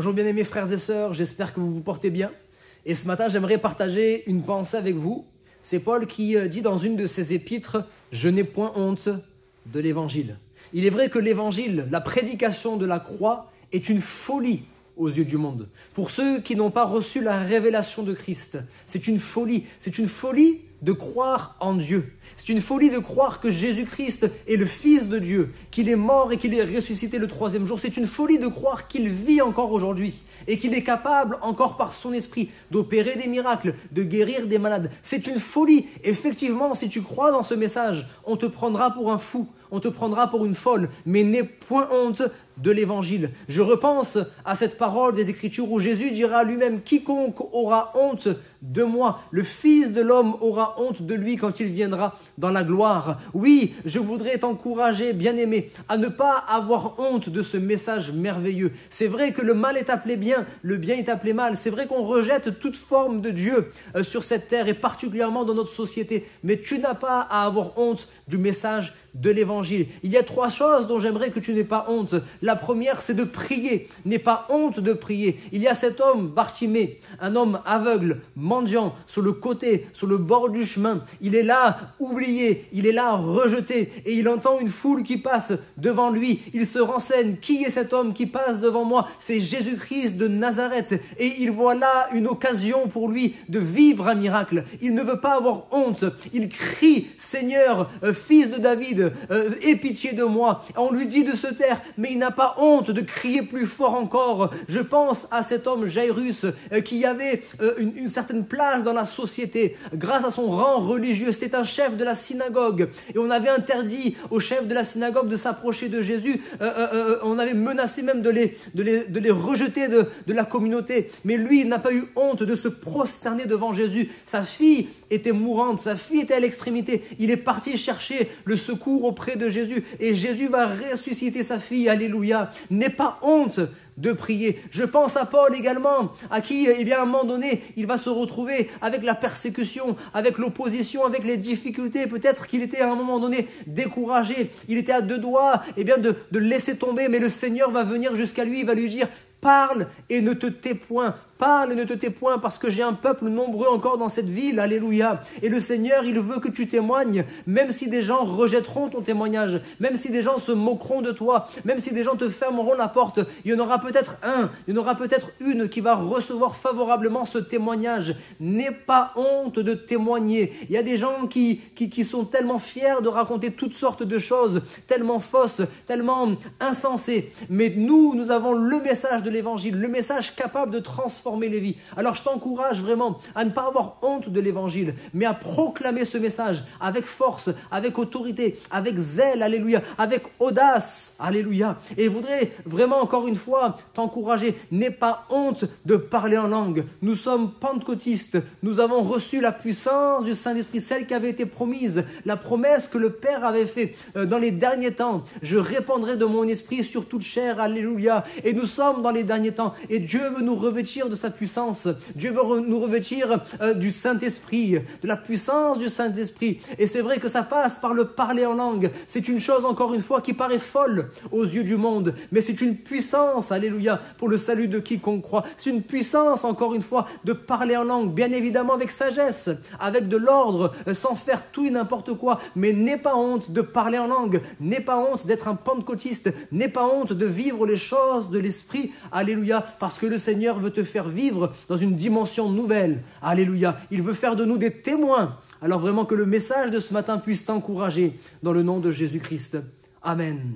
Bonjour bien-aimés frères et sœurs, j'espère que vous vous portez bien. Et ce matin, j'aimerais partager une pensée avec vous. C'est Paul qui dit dans une de ses épîtres « Je n'ai point honte de l'évangile ». Il est vrai que l'évangile, la prédication de la croix, est une folie aux yeux du monde. Pour ceux qui n'ont pas reçu la révélation de Christ, c'est une folie. C'est une folie de croire en Dieu. C'est une folie de croire que Jésus-Christ est le Fils de Dieu, qu'il est mort et qu'il est ressuscité le troisième jour. C'est une folie de croire qu'il vit encore aujourd'hui et qu'il est capable encore par son esprit d'opérer des miracles, de guérir des malades. C'est une folie. Effectivement, si tu crois dans ce message, on te prendra pour un fou, on te prendra pour une folle, mais n'aie point honte de l'évangile. Je repense à cette parole des Écritures où Jésus dira lui-même « Quiconque aura honte de moi, le Fils de l'homme aura honte de lui quand il viendra dans la gloire. » Oui, je voudrais t'encourager, bien-aimé, à ne pas avoir honte de ce message merveilleux. C'est vrai que le mal est appelé bien, le bien est appelé mal. C'est vrai qu'on rejette toute forme de Dieu sur cette terre et particulièrement dans notre société. Mais tu n'as pas à avoir honte du message de l'évangile. Il y a 3 choses dont j'aimerais que tu n'aies pas honte. La première, c'est de prier. N'aie pas honte de prier. Il y a cet homme, Bartimée, un homme aveugle, mendiant, sur le côté, sur le bord du chemin. Il est là, oublié, il est là, rejeté, et il entend une foule qui passe devant lui. Il se renseigne. Qui est cet homme qui passe devant moi? C'est Jésus-Christ de Nazareth. Et il voit là une occasion pour lui de vivre un miracle. Il ne veut pas avoir honte. Il crie, Seigneur, Fils de David, aie pitié de moi. On lui dit de se taire, mais il n'a pas honte de crier plus fort encore. Je pense à cet homme Jairus qui avait une certaine place dans la société grâce à son rang religieux. C'était un chef de la synagogue et on avait interdit au chef de la synagogue de s'approcher de Jésus. On avait menacé même de les rejeter de la communauté. Mais lui, il n'a pas eu honte de se prosterner devant Jésus. Sa fille était mourante, sa fille était à l'extrémité. Il est parti chercher le secours auprès de Jésus et Jésus va ressusciter sa fille. Alléluia. N'aie pas honte de prier. Je pense à Paul également, à qui, à un moment donné, il va se retrouver avec la persécution, avec l'opposition, avec les difficultés. Peut-être qu'il était à un moment donné découragé. Il était à 2 doigts, de laisser tomber, mais le Seigneur va venir jusqu'à lui, il va lui dire « Parle et ne te tais point ». Parle et ne te tais point parce que j'ai un peuple nombreux encore dans cette ville. Alléluia. Et le Seigneur, il veut que tu témoignes, même si des gens rejetteront ton témoignage, même si des gens se moqueront de toi, même si des gens te fermeront la porte. Il y en aura peut-être une qui va recevoir favorablement ce témoignage. N'aie pas honte de témoigner. Il y a des gens qui sont tellement fiers de raconter toutes sortes de choses, tellement fausses, tellement insensées. Mais nous avons le message de l'évangile, le message capable de transformer les vies. Alors je t'encourage vraiment à ne pas avoir honte de l'évangile, mais à proclamer ce message avec force, avec autorité, avec zèle, alléluia, avec audace, alléluia. Et je voudrais vraiment encore une fois t'encourager, n'aie pas honte de parler en langue. Nous sommes pentecôtistes, nous avons reçu la puissance du Saint-Esprit, celle qui avait été promise, la promesse que le Père avait fait dans les derniers temps. Je répandrai de mon esprit sur toute chair, alléluia. Et nous sommes dans les derniers temps et Dieu veut nous revêtir de sa puissance. Dieu veut nous revêtir du Saint-Esprit, de la puissance du Saint-Esprit. Et c'est vrai que ça passe par le parler en langue. C'est une chose, encore une fois, qui paraît folle aux yeux du monde, mais c'est une puissance, alléluia, pour le salut de quiconque croit. C'est une puissance, encore une fois, de parler en langue, bien évidemment avec sagesse, avec de l'ordre, sans faire tout et n'importe quoi. Mais n'aie pas honte de parler en langue, n'aie pas honte d'être un pentecôtiste, n'aie pas honte de vivre les choses de l'Esprit, alléluia, parce que le Seigneur veut te faire vivre dans une dimension nouvelle. Alléluia. Il veut faire de nous des témoins. Alors vraiment que le message de ce matin puisse t'encourager dans le nom de Jésus-Christ. Amen.